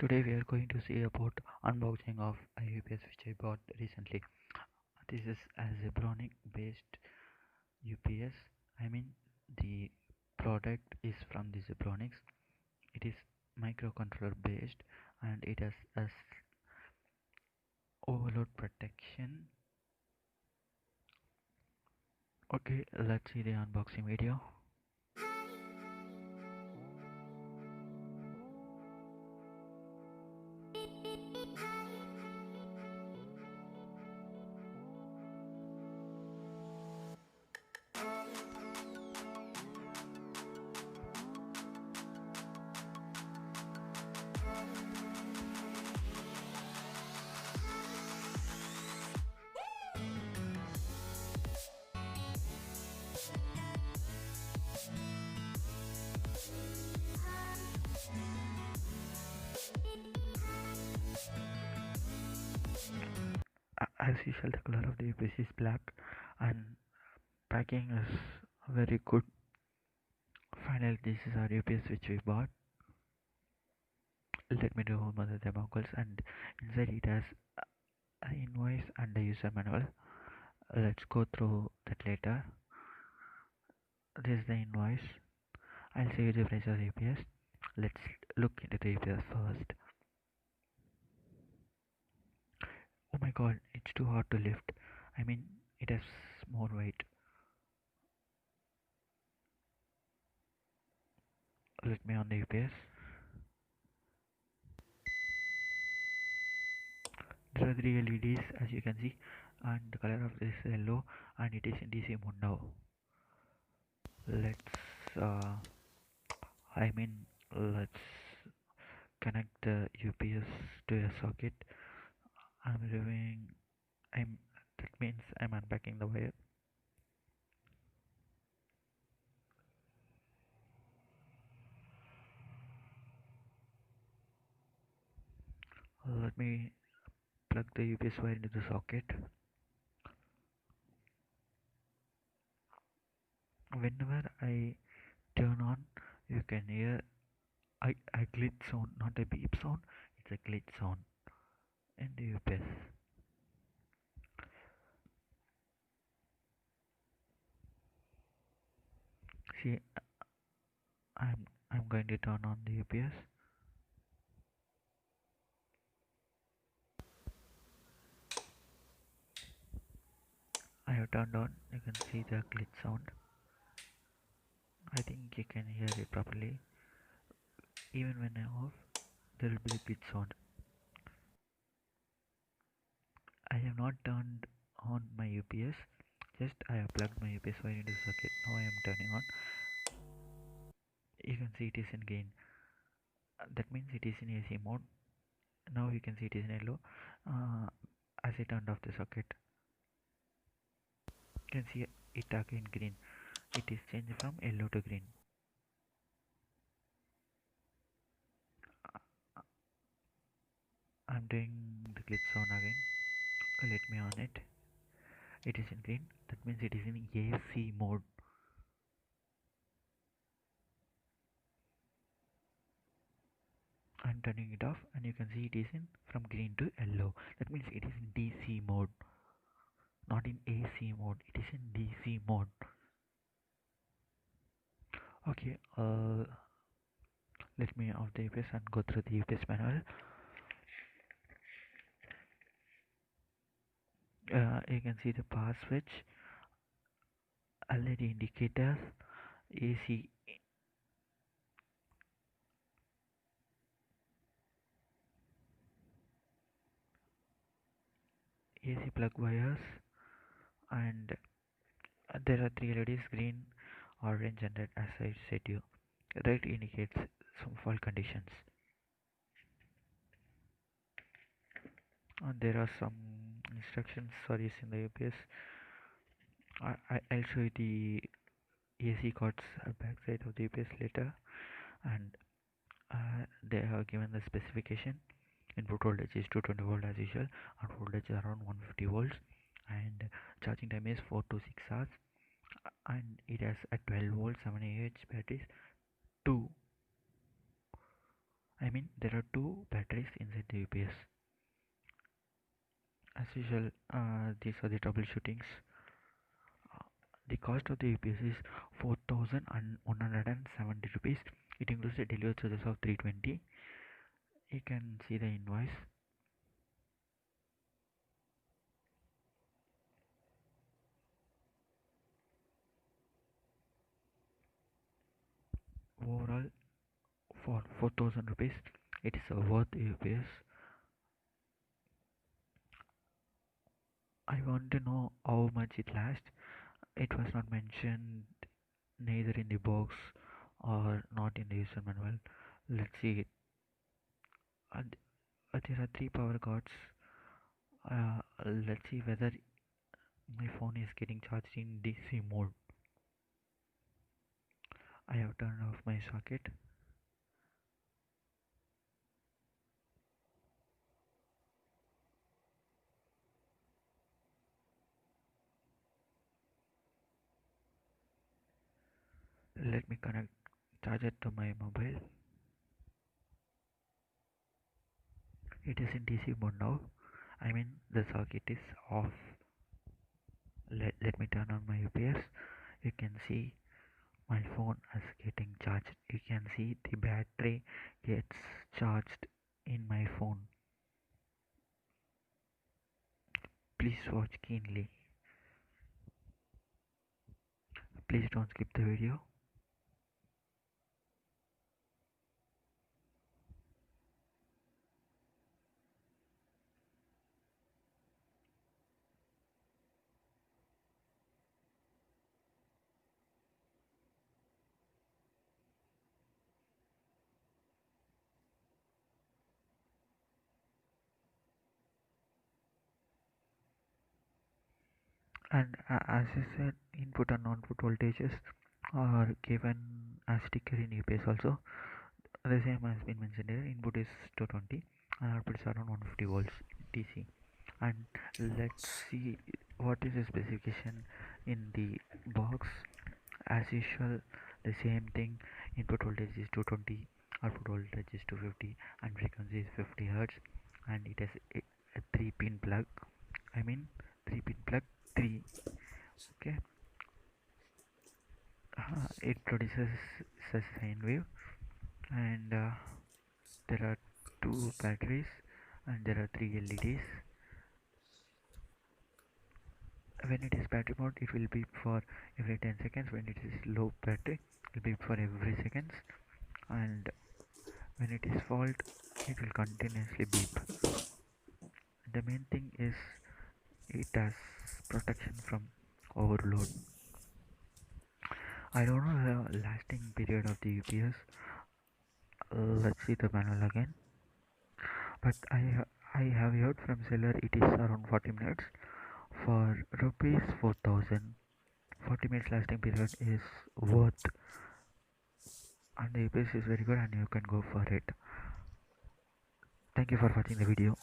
Today we are going to see about unboxing of a UPS which I bought recently. This is a Zebronic based UPS. I mean the product is from the Zebronics. It is microcontroller based and it has a overload protection. Okay, let's see the unboxing video. As usual, the color of the UPS is black and packing is very good. Finally, this is our UPS which we bought. Let me remove the thermocols, and inside it has an invoice and a user manual. Let's go through that later. This is the invoice. I'll show you the price of the UPS. Let's look into the UPS first. Oh my god, it's too hard to lift. I mean, it has more weight. Let me on the UPS. There are three LEDs as you can see, and the color of this is yellow, and it is in DC mode now. Uh, let's connect the UPS to a socket. I'm removing. I'm. That means I'm unpacking the wire. Let me plug the UPS wire into the socket. Whenever I turn on, you can hear a glitch sound, not a beep sound. It's a glitch sound in the UPS. See, I'm going to turn on the UPS. I have turned on. You can see the glitch sound. I think you can hear it properly. Even when I off, there will be a glitch sound. I have not turned on my UPS. Just I have plugged my UPS wire into the socket. Now I am turning on. You can see it is in green. That means it is in AC mode. Now you can see it is in yellow. As I turned off the socket, you can see it again green. It is changed from yellow to green. I'm doing the glitch sound again. Let me on it. It is in green. That means it is in AC mode. I'm turning it off, and you can see it is in from green to yellow. That means it is in DC mode, not in AC mode. It is in DC mode. Okay, let me off the UPS and go through the UPS manual. You can see the power switch, LED indicators, AC AC plug wires, and there are three LEDs: green, orange, and red. As I said you, red indicates some fault conditions. And there are some instructions for using the UPS. I'll show you the AC cords at back side of the UPS later, and they have given the specification. Input voltage is 220 volt as usual, and voltage is around 150 volts, and charging time is 4 to 6 hours, and it has a 12 volt 7Ah batteries, two I mean, there are two batteries inside the UPS. As usual, these are the troubleshootings. Uh, the cost of the UPS is 4,170 rupees. It includes the delivery charges of 320. You can see the invoice. Overall, for 4,000 rupees, it is a worth UPS. I want to know how much it lasts. It was not mentioned neither in the box or not in the user manual. Let's see it. There are three power cords. Let's see whether my phone is getting charged in DC mode. I have turned off my socket. Let me connect charger to my mobile. It is in DC mode now. I mean, the socket is off. Let me turn on my UPS. You can see my phone is getting charged. You can see the battery gets charged in my phone. Please watch keenly. Please don't skip the video. And as I said, input and output voltages are given as sticker in UPS also. The same has been mentioned here. Input is 220 and output is around 150 volts DC. And let's see what is the specification in the box. As usual, the same thing. Input voltage is 220, output voltage is 250, and frequency is 50 hertz. And it has a 3-pin plug. I mean, 3-pin plug 3. Okay. It produces such sine wave, and there are two batteries, and there are three LEDs. When it is battery mode, it will beep for every 10 seconds. When it is low battery, it will beep for every seconds, and when it is fault, it will continuously beep. The main thing is it has protection from overload. I don't know the lasting period of the UPS. Let's see the manual again. But I have heard from seller it is around 40 minutes. For rupees 4,000, 40 minutes lasting period is worth, and the UPS is very good and you can go for it. Thank you for watching the video.